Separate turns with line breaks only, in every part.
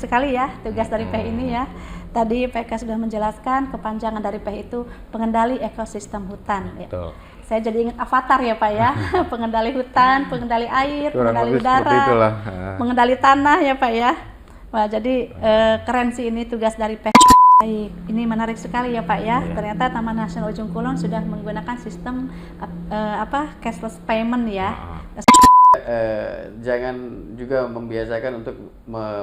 sekali ya tugas dari PEH ini ya. Tadi PK sudah menjelaskan kepanjangan dari PEH itu pengendali ekosistem hutan. Ya. Saya jadi ingat avatar ya Pak ya, pengendali hutan, pengendali air, pengendali udara, pengendali tanah ya Pak ya. Wah jadi keren sih ini tugas dari PEH. Baik, ini menarik sekali ya Pak ya. Ternyata Taman Nasional Ujung Kulon sudah menggunakan sistem cashless payment ya.
Jangan juga membiasakan untuk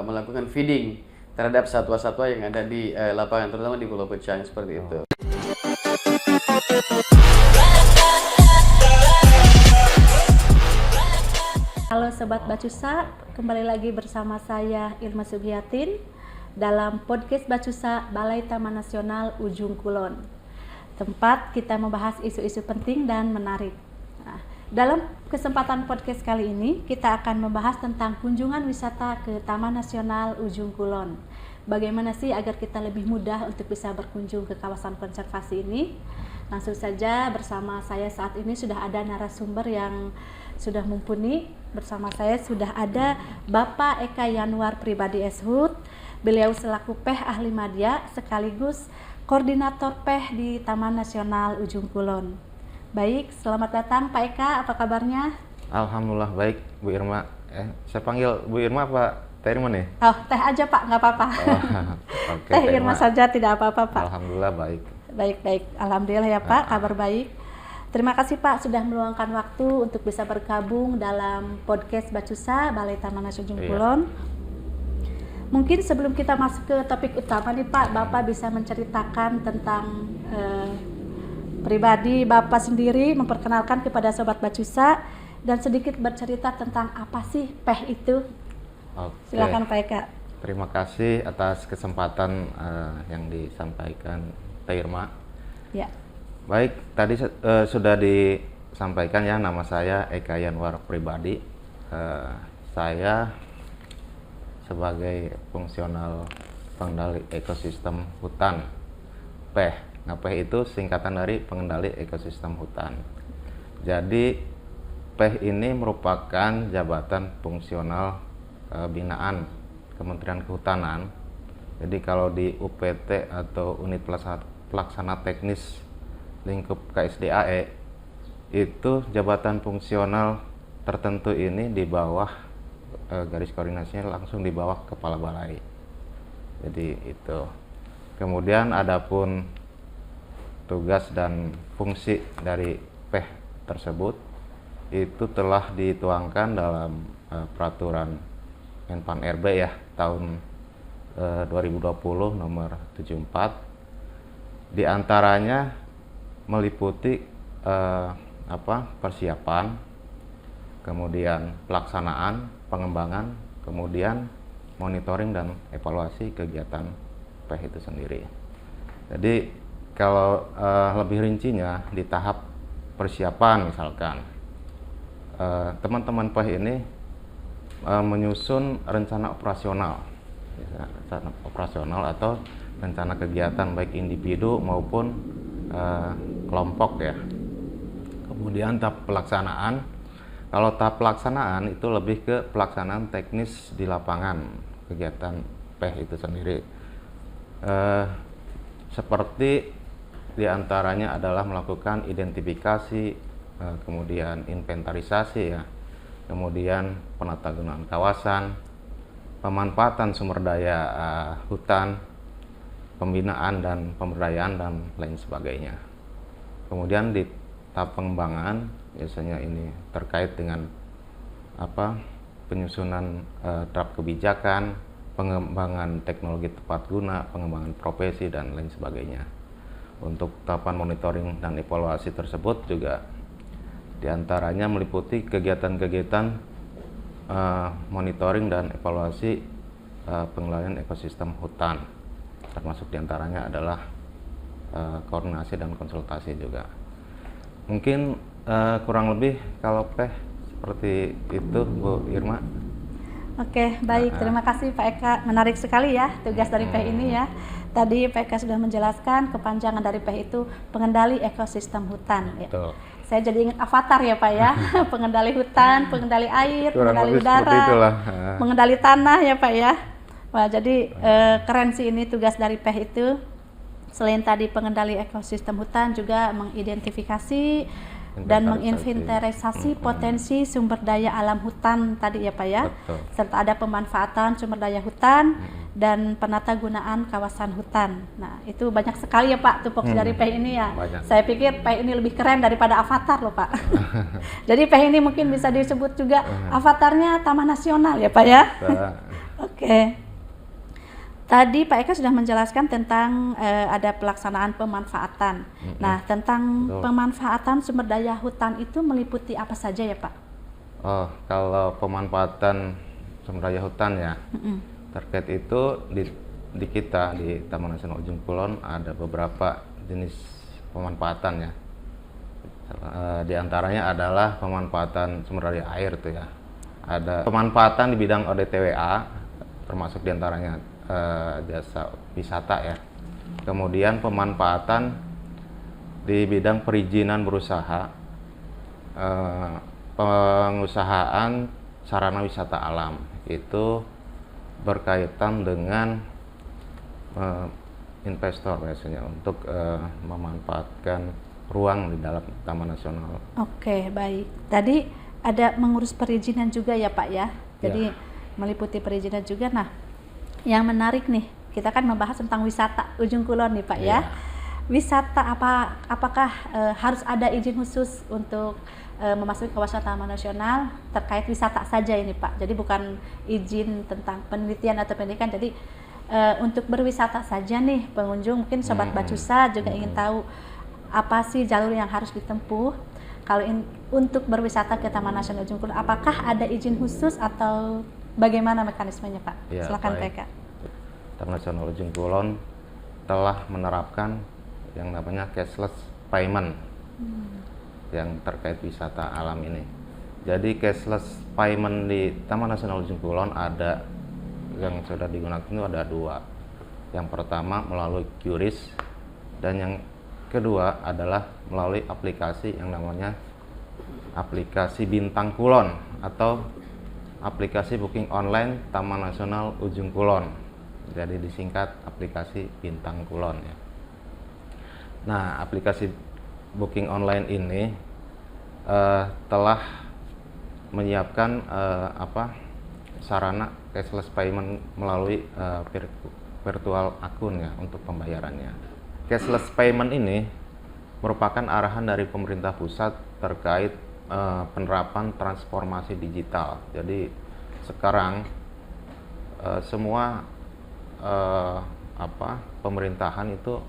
melakukan feeding terhadap satwa-satwa yang ada di lapangan, terutama di Pulau Pecang seperti itu.
Halo Sobat Bacusa, kembali lagi bersama saya Irma Sugiyatin dalam podcast Bacusa Balai Taman Nasional Ujung Kulon. Tempat kita membahas isu-isu penting dan menarik. Nah, dalam kesempatan podcast kali ini kita akan membahas tentang kunjungan wisata ke Taman Nasional Ujung Kulon. Bagaimana sih agar kita lebih mudah untuk bisa berkunjung ke kawasan konservasi ini? Langsung saja bersama saya saat ini sudah ada narasumber yang sudah mumpuni. Bersama saya sudah ada Bapak Eka Yanwar Pribadi Eshut. Beliau selaku PEH Ahli Madya sekaligus Koordinator PEH di Taman Nasional Ujung Kulon. Baik, selamat datang Pak Eka, apa kabarnya?
Alhamdulillah baik Bu Irma. Saya panggil Bu Irma apa Teh Irma nih?
Oh, Teh aja Pak, nggak apa-apa.
Okay,
Teh Irma saja tidak apa-apa Pak.
Alhamdulillah baik.
Baik, alhamdulillah ya Pak, kabar baik. Terima kasih Pak sudah meluangkan waktu untuk bisa bergabung dalam podcast Bacusa Balai Taman Nasional Ujung Kulon. Mungkin sebelum kita masuk ke topik utama nih Pak, Bapak bisa menceritakan tentang pribadi Bapak sendiri, memperkenalkan kepada Sobat Bacusa dan sedikit bercerita tentang apa sih PEH itu. Silakan Pak Eka.
Terima kasih atas kesempatan yang disampaikan Teh Irma.
Ya.
Baik, tadi sudah disampaikan ya, nama saya Eka Yanwar Pribadi. Saya sebagai fungsional pengendali ekosistem hutan PEH. Nah, PEH itu singkatan dari pengendali ekosistem hutan. Jadi PEH ini merupakan jabatan fungsional binaan Kementerian Kehutanan. Jadi kalau di UPT atau unit pelaksana teknis lingkup KSDAE itu jabatan fungsional tertentu ini di bawah garis koordinasinya langsung di bawah kepala balai. Jadi itu. Kemudian adapun tugas dan fungsi dari PEH tersebut itu telah dituangkan dalam peraturan Menpan RB ya tahun 2020 nomor 74. Di antaranya meliputi persiapan, kemudian pelaksanaan, pengembangan, kemudian monitoring dan evaluasi kegiatan PEH itu sendiri. Jadi kalau lebih rincinya di tahap persiapan misalkan teman-teman PEH ini menyusun rencana operasional atau rencana kegiatan baik individu maupun kelompok ya. Kemudian tahap pelaksanaan, kalau tahap pelaksanaan itu lebih ke pelaksanaan teknis di lapangan kegiatan PEH itu sendiri. Seperti diantaranya adalah melakukan identifikasi, kemudian inventarisasi ya, kemudian penatagunaan kawasan, pemanfaatan sumber daya hutan, pembinaan dan pemberdayaan dan lain sebagainya. Kemudian di tahap pengembangan biasanya ini terkait dengan penyusunan draft kebijakan, pengembangan teknologi tepat guna, pengembangan profesi dan lain sebagainya. Untuk tahapan monitoring dan evaluasi tersebut juga diantaranya meliputi kegiatan-kegiatan monitoring dan evaluasi pengelolaan ekosistem hutan. Termasuk diantaranya adalah koordinasi dan konsultasi juga. Mungkin kurang lebih kalau PEH seperti itu Bu Irma.
Oke, baik. Terima kasih Pak Eka. Menarik sekali ya tugas dari PEH ini ya. Tadi Pak Eka sudah menjelaskan kepanjangan dari PEH itu pengendali ekosistem hutan. Ya. Saya jadi ingat avatar ya Pak ya, pengendali hutan, pengendali air, pengendali udara, pengendali tanah ya Pak ya. Wah, jadi keren sih ini tugas dari PEH itu. Selain tadi pengendali ekosistem hutan, juga mengidentifikasi dan menginventarisasi potensi sumber daya alam hutan tadi ya Pak ya.
Betul.
Serta ada pemanfaatan sumber daya hutan dan penata gunaan kawasan hutan. Nah, itu banyak sekali ya Pak tupoksi dari PEH ini ya.
Banyak.
Saya pikir PEH ini lebih keren daripada Avatar loh Pak. Jadi PEH ini mungkin bisa disebut juga avatarnya Taman Nasional ya Pak ya. Oke. Tadi Pak Eka sudah menjelaskan tentang ada pelaksanaan pemanfaatan. Nah, tentang pemanfaatan sumber daya hutan itu meliputi apa saja ya Pak?
Oh, kalau pemanfaatan sumber daya hutan ya, terkait itu di kita di Taman Nasional Ujung Kulon ada beberapa jenis pemanfaatan ya. Di antaranya adalah pemanfaatan sumber daya air tuh ya. Ada pemanfaatan di bidang ODTWA, termasuk diantaranya jasa wisata ya. Kemudian pemanfaatan di bidang perizinan berusaha, pengusahaan sarana wisata alam, itu berkaitan dengan investor biasanya untuk memanfaatkan ruang di dalam Taman Nasional.
Oke, baik. Tadi ada mengurus perizinan juga ya Pak ya. Jadi meliputi perizinan juga. Nah, yang menarik nih, kita kan membahas tentang wisata Ujung Kulon nih Pak ya. Wisata apakah harus ada izin khusus untuk memasuki kawasan Taman Nasional terkait wisata saja ini Pak? Jadi bukan izin tentang penelitian atau pendidikan. Jadi untuk berwisata saja nih pengunjung, mungkin Sobat Bacusa juga ingin tahu apa sih jalur yang harus ditempuh kalau untuk berwisata ke Taman Nasional Ujung Kulon. Apakah ada izin khusus atau bagaimana mekanismenya Pak?
Ya,
silakan
baik.
PK.
Taman Nasional Ujung Kulon telah menerapkan yang namanya cashless payment yang terkait wisata alam ini. Jadi cashless payment di Taman Nasional Ujung Kulon ada yang sudah digunakan itu ada dua. Yang pertama melalui QRIS dan yang kedua adalah melalui aplikasi yang namanya aplikasi Bintang Kulon atau aplikasi booking online Taman Nasional Ujung Kulon. Jadi disingkat aplikasi Bintang Kulon ya. Nah, aplikasi booking online ini telah menyiapkan sarana cashless payment melalui virtual akun ya untuk pembayarannya. Cashless payment ini merupakan arahan dari pemerintah pusat terkait penerapan transformasi digital. Jadi sekarang semua pemerintahan itu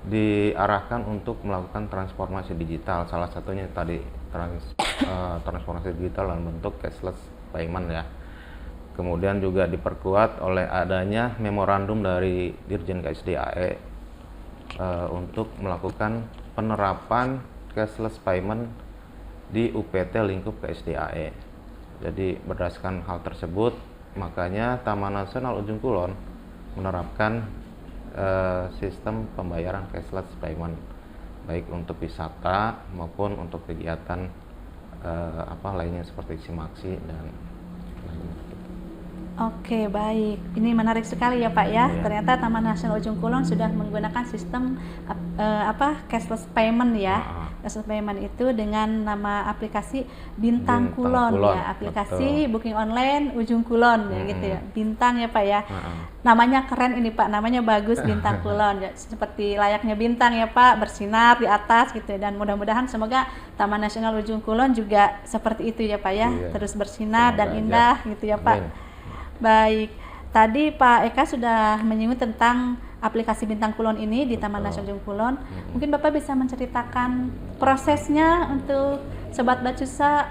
diarahkan untuk melakukan transformasi digital. Salah satunya tadi transformasi digital dalam bentuk cashless payment ya. Kemudian juga diperkuat oleh adanya memorandum dari Dirjen KSDAE untuk melakukan penerapan cashless payment di UPT lingkup KSDAE. Jadi berdasarkan hal tersebut, makanya Taman Nasional Ujung Kulon menerapkan sistem pembayaran cashless payment, baik untuk wisata maupun untuk kegiatan lainnya seperti simaksi dan lainnya.
Oke, baik. Ini menarik sekali ya Pak ya. Ternyata Taman Nasional Ujung Kulon sudah menggunakan sistem cashless payment ya. Cashless payment itu dengan nama aplikasi Bintang Kulon ya. Aplikasi booking online Ujung Kulon ya gitu ya. Bintang ya Pak ya. Namanya keren ini Pak. Namanya bagus, Bintang Kulon ya. Seperti layaknya bintang ya Pak, bersinar di atas gitu ya. Dan mudah-mudahan semoga Taman Nasional Ujung Kulon juga seperti itu ya Pak ya. Terus bersinar dan indah gitu ya Pak. Baik, tadi Pak Eka sudah menyinggung tentang aplikasi Bintang Kulon ini di Taman Nasional Ujung Kulon. Mungkin Bapak bisa menceritakan prosesnya untuk Sobat Bacusa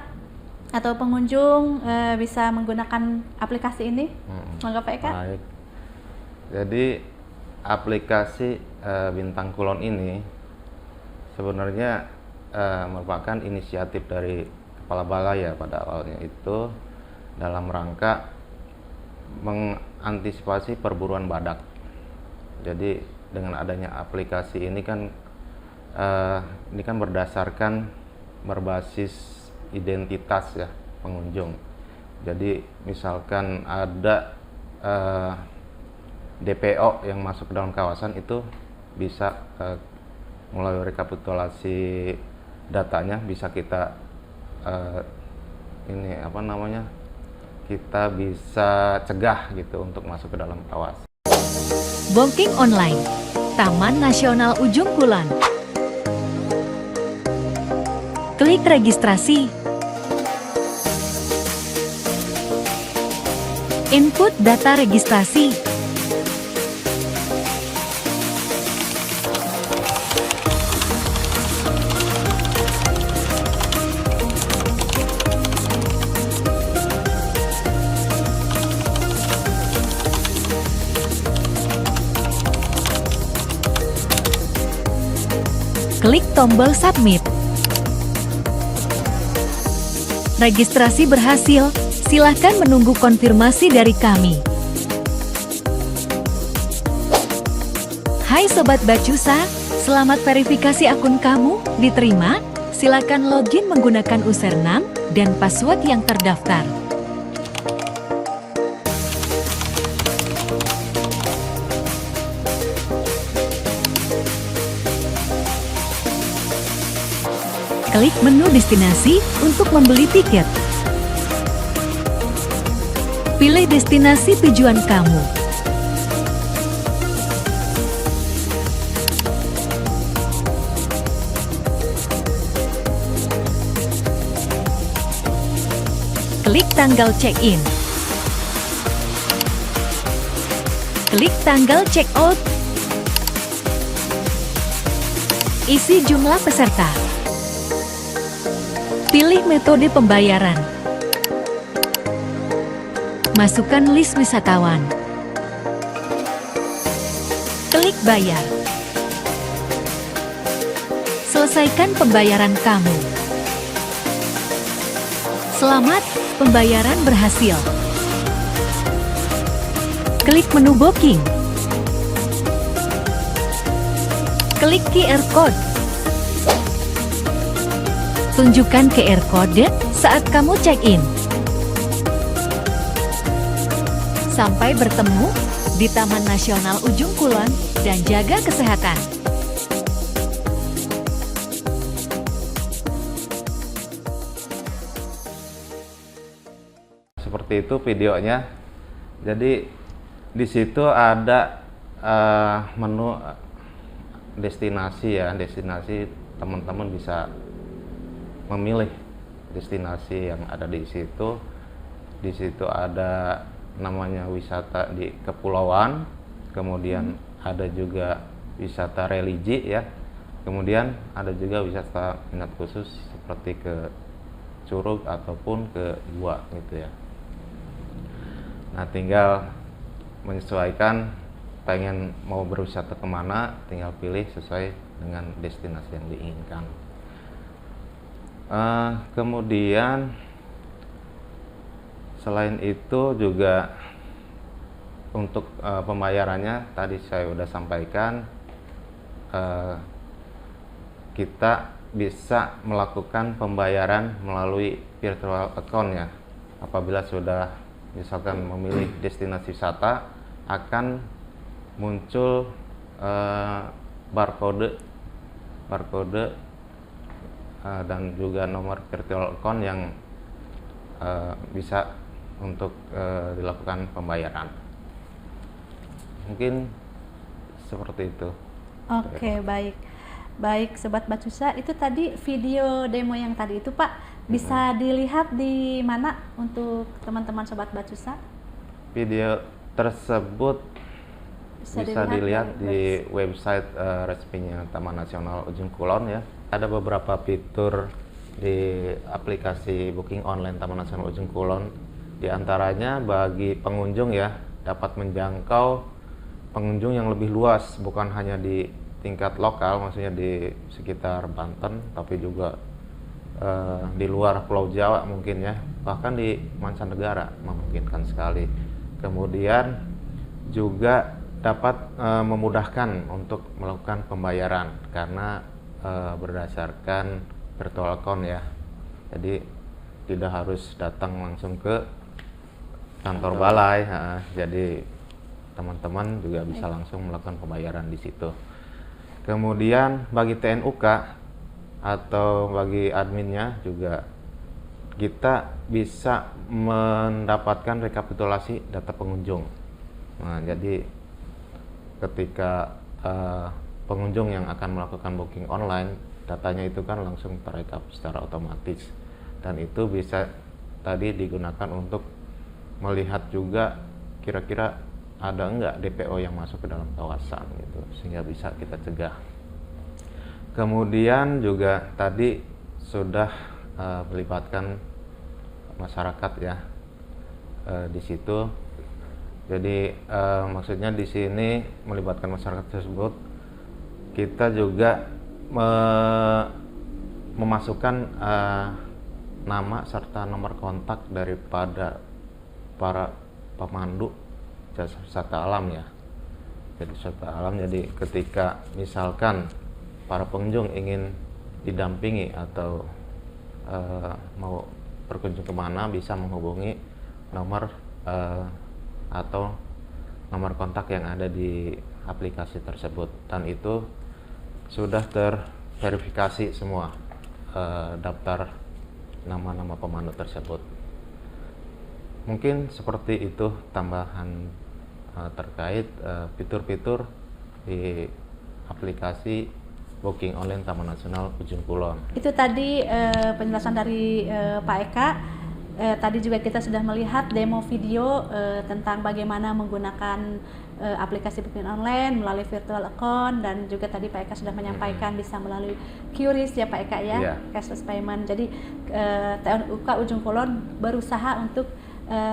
atau pengunjung bisa menggunakan aplikasi ini. Monggo Pak Eka.
Baik. Jadi aplikasi Bintang Kulon ini sebenarnya merupakan inisiatif dari Kepala Balai ya pada awalnya itu dalam rangka mengantisipasi perburuan badak. Jadi dengan adanya aplikasi ini kan berdasarkan berbasis identitas ya pengunjung. Jadi misalkan ada DPO yang masuk ke dalam kawasan itu bisa melalui rekapitulasi datanya bisa kita kita bisa cegah gitu untuk masuk ke dalam kawasan.
Booking online, Taman Nasional Ujung Kulon. Klik registrasi. Input data registrasi. Klik tombol submit. Registrasi berhasil. Silakan menunggu konfirmasi dari kami. Hai Sobat Bacusa, selamat verifikasi akun kamu diterima. Silakan login menggunakan username dan password yang terdaftar. Klik menu destinasi untuk membeli tiket. Pilih destinasi tujuan kamu. Klik tanggal check-in. Klik tanggal check-out. Isi jumlah peserta. Pilih metode pembayaran. Masukkan list wisatawan. Klik bayar. Selesaikan pembayaran kamu. Selamat, pembayaran berhasil. Klik menu booking. Klik QR code. Tunjukkan QR code saat kamu check-in. Sampai bertemu di Taman Nasional Ujung Kulon dan jaga kesehatan.
Seperti itu videonya. Jadi di situ ada menu destinasi ya, destinasi teman-teman bisa memilih destinasi yang ada di situ. Di situ ada namanya wisata di kepulauan, kemudian ada juga wisata religi ya, kemudian ada juga wisata minat khusus seperti ke Curug ataupun ke Gua gitu ya. Nah tinggal menyesuaikan pengen mau berwisata kemana, tinggal pilih sesuai dengan destinasi yang diinginkan. Kemudian selain itu juga untuk pembayarannya tadi saya sudah sampaikan, kita bisa melakukan pembayaran melalui virtual account ya. Apabila sudah misalkan memilih destinasi wisata, akan muncul barcode dan juga nomor virtual account yang bisa untuk dilakukan pembayaran. Mungkin seperti itu.
Oke, baik Sobat Bacusa, itu tadi video demo yang tadi itu Pak, bisa dilihat di mana untuk teman-teman Sobat Bacusa?
Video tersebut bisa dilihat di website resminya Taman Nasional Ujung Kulon ya. Ada beberapa fitur di aplikasi booking online Taman Nasional Ujung Kulon. Di antaranya bagi pengunjung ya, dapat menjangkau pengunjung yang lebih luas, bukan hanya di tingkat lokal, maksudnya di sekitar Banten, tapi juga di luar Pulau Jawa mungkin ya, bahkan di mancanegara memungkinkan sekali. Kemudian juga dapat memudahkan untuk melakukan pembayaran karena berdasarkan virtual account ya, jadi tidak harus datang langsung ke kantor balai, jadi teman-teman juga bisa langsung melakukan pembayaran di situ. Kemudian bagi TNUK atau bagi adminnya juga kita bisa mendapatkan rekapitulasi data pengunjung. Nah, jadi ketika pengunjung yang akan melakukan booking online, datanya itu kan langsung terekap secara otomatis, dan itu bisa tadi digunakan untuk melihat juga kira-kira ada enggak DPO yang masuk ke dalam kawasan gitu, sehingga bisa kita cegah. Kemudian juga tadi sudah melibatkan masyarakat ya di situ. Jadi maksudnya di sini melibatkan masyarakat tersebut, kita juga memasukkan nama serta nomor kontak daripada para pemandu jasa wisata alam ya. Jadi wisata alam, jadi ketika misalkan para pengunjung ingin didampingi atau mau berkunjung kemana, bisa menghubungi nomor atau nomor kontak yang ada di aplikasi tersebut, dan itu sudah terverifikasi semua daftar nama-nama pemandu tersebut. Mungkin seperti itu tambahan terkait fitur-fitur di aplikasi booking online Taman Nasional Ujung Kulon.
Itu tadi penjelasan dari Pak Eka. Tadi juga kita sudah melihat demo video tentang bagaimana menggunakan aplikasi booking online melalui virtual account, dan juga tadi Pak Eka sudah menyampaikan bisa melalui QRIS ya Pak Eka ya, cashless payment. Jadi TNUK Ujung Kulon berusaha untuk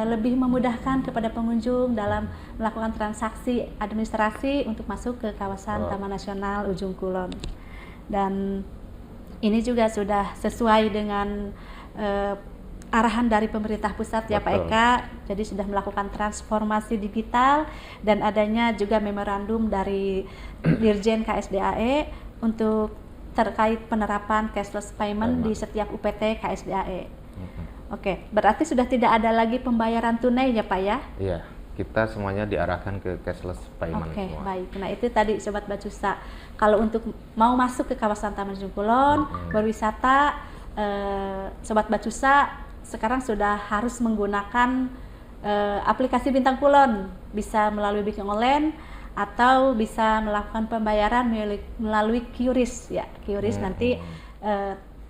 lebih memudahkan kepada pengunjung dalam melakukan transaksi administrasi untuk masuk ke kawasan Taman Nasional Ujung Kulon. Dan ini juga sudah sesuai dengan arahan dari pemerintah pusat ya Pak Eka. Jadi sudah melakukan transformasi digital, dan adanya juga memorandum dari Dirjen KSDAE untuk terkait penerapan cashless payment di setiap UPT KSDAE. Oke, berarti sudah tidak ada lagi pembayaran tunai ya Pak ya?
Iya, kita semuanya diarahkan ke cashless payment.
Oke,
semua.
baik. Nah itu tadi Sobat Bacusa, kalau untuk mau masuk ke kawasan Taman Ujung Kulon, berwisata, Sobat Bacusa sekarang sudah harus menggunakan aplikasi Bintang Kulon, bisa melalui booking online atau bisa melakukan pembayaran melalui QRIS ya. QRIS nanti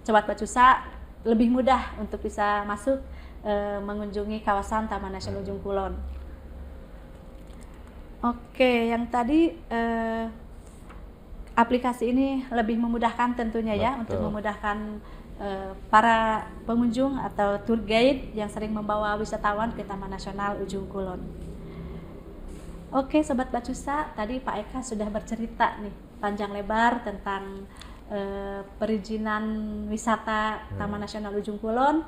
Sobat Bacusa lebih mudah untuk bisa masuk mengunjungi kawasan Taman Nasional Ujung Kulon. Oke, yang tadi aplikasi ini lebih memudahkan tentunya ya, untuk memudahkan para pengunjung atau tour guide yang sering membawa wisatawan ke Taman Nasional Ujung Kulon. Oke Sobat Bacusa, tadi Pak Eka sudah bercerita nih panjang lebar tentang perizinan wisata Taman Nasional Ujung Kulon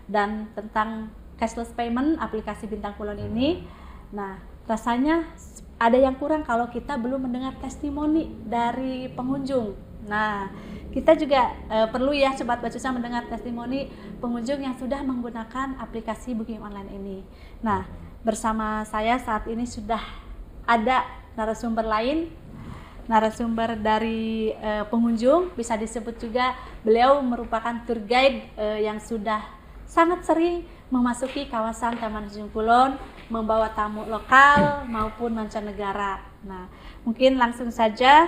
dan tentang cashless payment aplikasi Bintang Kulon ini. Nah, rasanya ada yang kurang kalau kita belum mendengar testimoni dari pengunjung. Nah, kita juga perlu ya Sobat Bacusa mendengar testimoni pengunjung yang sudah menggunakan aplikasi booking online ini. Nah, bersama saya saat ini sudah ada narasumber lain, narasumber dari pengunjung, bisa disebut juga beliau merupakan tour guide yang sudah sangat sering memasuki kawasan Taman Ujung Kulon, membawa tamu lokal maupun mancanegara. Nah, mungkin langsung saja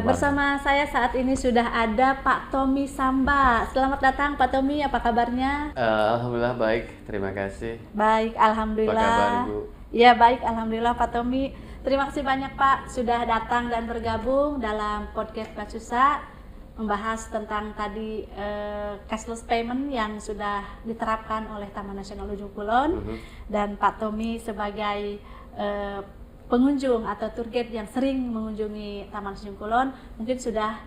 bersama saya saat ini sudah ada Pak Tommy Samba. Selamat datang Pak Tommy, apa kabarnya?
Alhamdulillah baik, terima kasih.
Baik, alhamdulillah.
Apa kabar Ibu?
Ya baik, alhamdulillah Pak Tommy. Terima kasih banyak Pak sudah datang dan bergabung dalam podcast Bacusa, membahas tentang tadi cashless payment yang sudah diterapkan oleh Taman Nasional Ujung Kulon. Dan Pak Tommy sebagai pengunjung atau tour guide yang sering mengunjungi Taman Ujung Kulon, mungkin sudah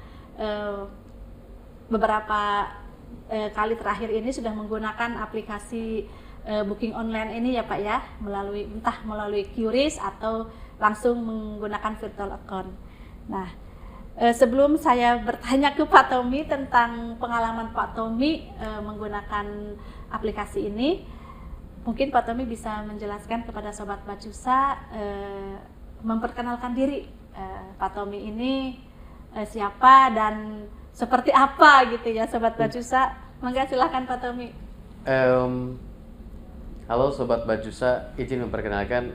beberapa kali terakhir ini sudah menggunakan aplikasi booking online ini ya Pak ya, melalui QRIS atau langsung menggunakan virtual account. Nah, sebelum saya bertanya ke Pak Tommy tentang pengalaman Pak Tommy menggunakan aplikasi ini, mungkin Pak Tommy bisa menjelaskan kepada Sobat Bacusa, memperkenalkan diri. Pak Tommy ini siapa dan seperti apa gitu ya Sobat Bacusa. Mangga silakan Pak Tommy.
Halo Sobat Bacusa, izin memperkenalkan,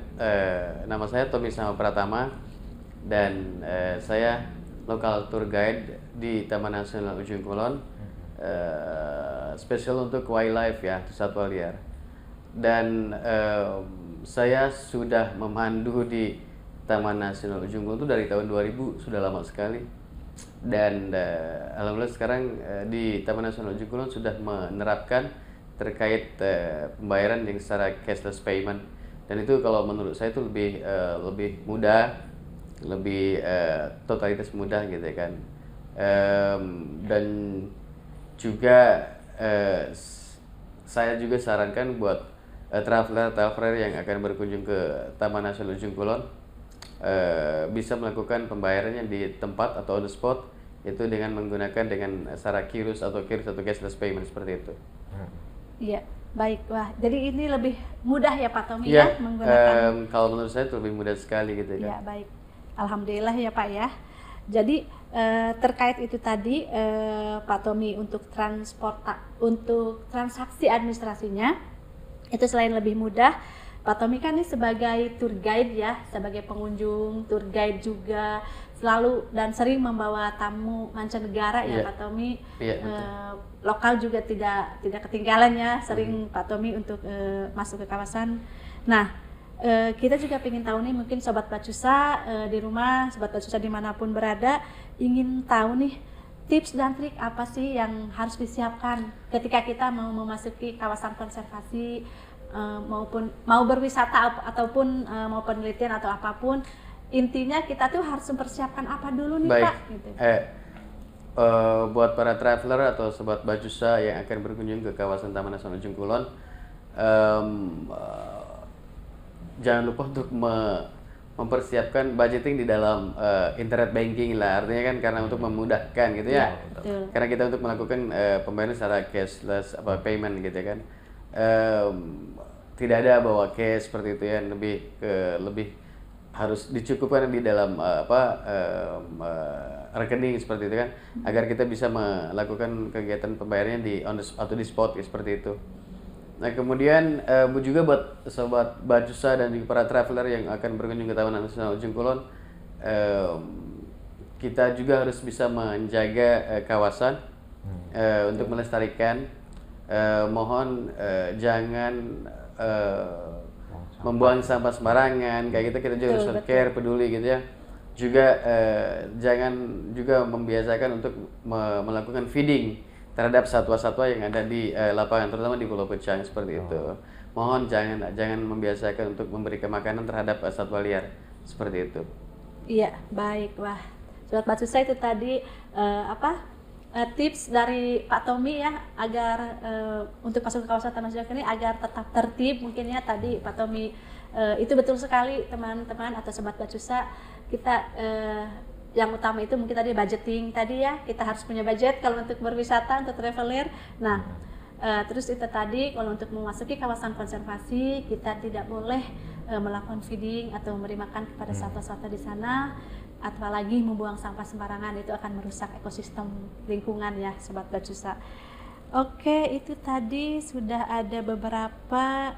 nama saya Tommy Sama Pratama dan saya lokal tour guide di Taman Nasional Ujung Kulon, spesial untuk wildlife ya, satwa liar. Dan saya sudah memandu di Taman Nasional Ujung Kulon itu dari tahun 2000, sudah lama sekali. Dan alhamdulillah sekarang di Taman Nasional Ujung Kulon sudah menerapkan terkait pembayaran yang secara cashless payment, dan itu kalau menurut saya itu lebih mudah, lebih totalitas mudah gitu kan. Dan juga saya juga sarankan buat traveler yang akan berkunjung ke Taman Nasional Ujung Kulon bisa melakukan pembayarannya di tempat atau on the spot, itu dengan menggunakan secara QRIS atau cashless payment seperti itu.
Iya, baik. Wah, jadi ini lebih mudah ya Pak Tommy ya menggunakan.
Kalau menurut saya itu lebih mudah sekali gitu kan.
Iya, baik. Alhamdulillah ya Pak ya. Jadi terkait itu tadi Pak Tommy untuk transaksi administrasinya itu selain lebih mudah, Pak Tommy kan ini sebagai tour guide ya, sebagai pengunjung, tour guide juga selalu dan sering membawa tamu mancanegara ya Pak Tommy. Lokal juga tidak ketinggalan ya, sering Pak Tommy untuk masuk ke kawasan. Nah, kita juga ingin tahu nih, mungkin Sobat Bacusa di rumah, Sobat Bacusa dimanapun berada, ingin tahu nih tips dan trik apa sih yang harus disiapkan ketika kita mau memasuki kawasan konservasi, maupun mau berwisata ataupun mau penelitian atau apapun. Intinya kita tuh harus mempersiapkan apa dulu nih Pak? Gitu.
Buat para traveler atau Sobat Bacusa yang akan berkunjung ke kawasan Taman Nasional Ujung Kulon, jangan lupa untuk mempersiapkan budgeting di dalam internet banking lah, artinya kan karena untuk memudahkan gitu ya.
Betul.
Karena kita untuk melakukan pembayaran secara cashless payment gitu kan, tidak ada bawa cash seperti itu ya, lebih harus dicukupkan di dalam rekening seperti itu kan, agar kita bisa melakukan kegiatan pembayarannya di spot ya, seperti itu. Nah kemudian juga buat Sobat Bacusa dan juga para traveler yang akan berkunjung ke Taman Nasional Ujung Kulon, kita juga harus bisa menjaga kawasan untuk melestarikan. Mohon jangan membuang sampah sembarangan kayak gitu, kita juga harus care, peduli gitu ya. Juga jangan juga membiasakan untuk melakukan feeding terhadap satwa-satwa yang ada di lapangan, terutama di Pulau Pecang seperti itu. Mohon jangan membiasakan untuk memberikan makanan terhadap satwa liar seperti itu.
Iya, baik. Wah, Sobat Bacusa itu tadi tips dari Pak Tommy ya, agar untuk masuk ke kawasan Taman Nasional ini agar tetap tertib. Mungkin ya tadi Pak Tommy itu betul sekali teman-teman atau Sobat Bacusa, kita yang utama itu mungkin tadi budgeting tadi ya, kita harus punya budget kalau untuk berwisata, untuk traveler. Nah, terus itu tadi kalau untuk memasuki kawasan konservasi kita tidak boleh melakukan feeding atau memberi makan kepada satwa-satwa di sana, apalagi membuang sampah sembarangan, itu akan merusak ekosistem lingkungan ya Sobat Bacusa. Oke, itu tadi sudah ada beberapa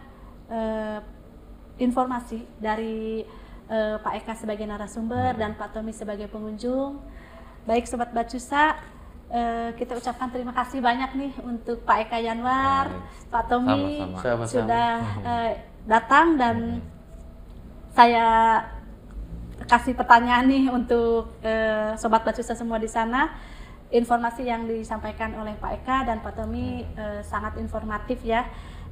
informasi dari Pak Eka sebagai narasumber dan Pak Tommy sebagai pengunjung. Baik Sobat Bacusa, kita ucapkan terima kasih banyak nih untuk Pak Eka Yanwar, Pak Tommy sudah datang, dan saya kasih pertanyaan nih untuk Sobat Bacusa semua di sana. Informasi yang disampaikan oleh Pak Eka dan Pak Tommy sangat informatif ya.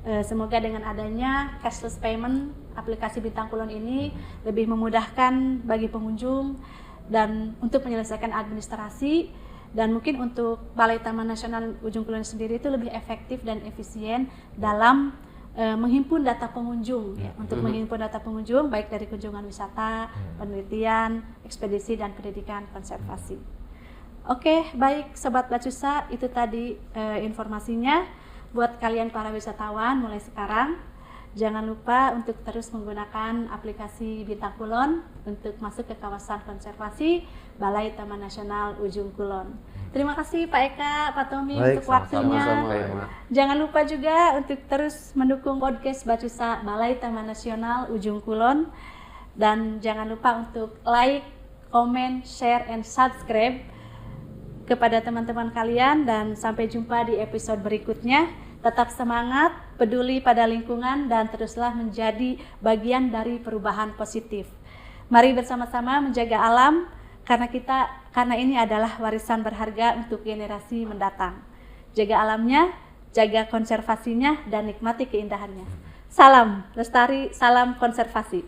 Semoga dengan adanya cashless payment aplikasi Bintang Kulon ini lebih memudahkan bagi pengunjung dan untuk menyelesaikan administrasi, dan mungkin untuk Balai Taman Nasional Ujung Kulon sendiri itu lebih efektif dan efisien dalam menghimpun data pengunjung ya, untuk menghimpun data pengunjung baik dari kunjungan wisata, penelitian, ekspedisi dan pendidikan konservasi. Oke, baik Sobat Bacusa, itu tadi informasinya buat kalian para wisatawan. Mulai sekarang Jangan lupa untuk terus menggunakan aplikasi Bintang Kulon untuk masuk ke kawasan konservasi Balai Taman Nasional Ujung Kulon. Terima kasih Pak Eka, Pak Tommy untuk waktunya.
Sama-sama.
Jangan lupa juga untuk terus mendukung podcast Bacusa Balai Taman Nasional Ujung Kulon. Dan jangan lupa untuk like, comment, share, and subscribe kepada teman-teman kalian. Dan sampai jumpa di episode berikutnya. Tetap semangat, peduli pada lingkungan, dan teruslah menjadi bagian dari perubahan positif. Mari bersama-sama menjaga alam, karena ini adalah warisan berharga untuk generasi mendatang. Jaga alamnya, jaga konservasinya, dan nikmati keindahannya. Salam lestari, salam konservasi.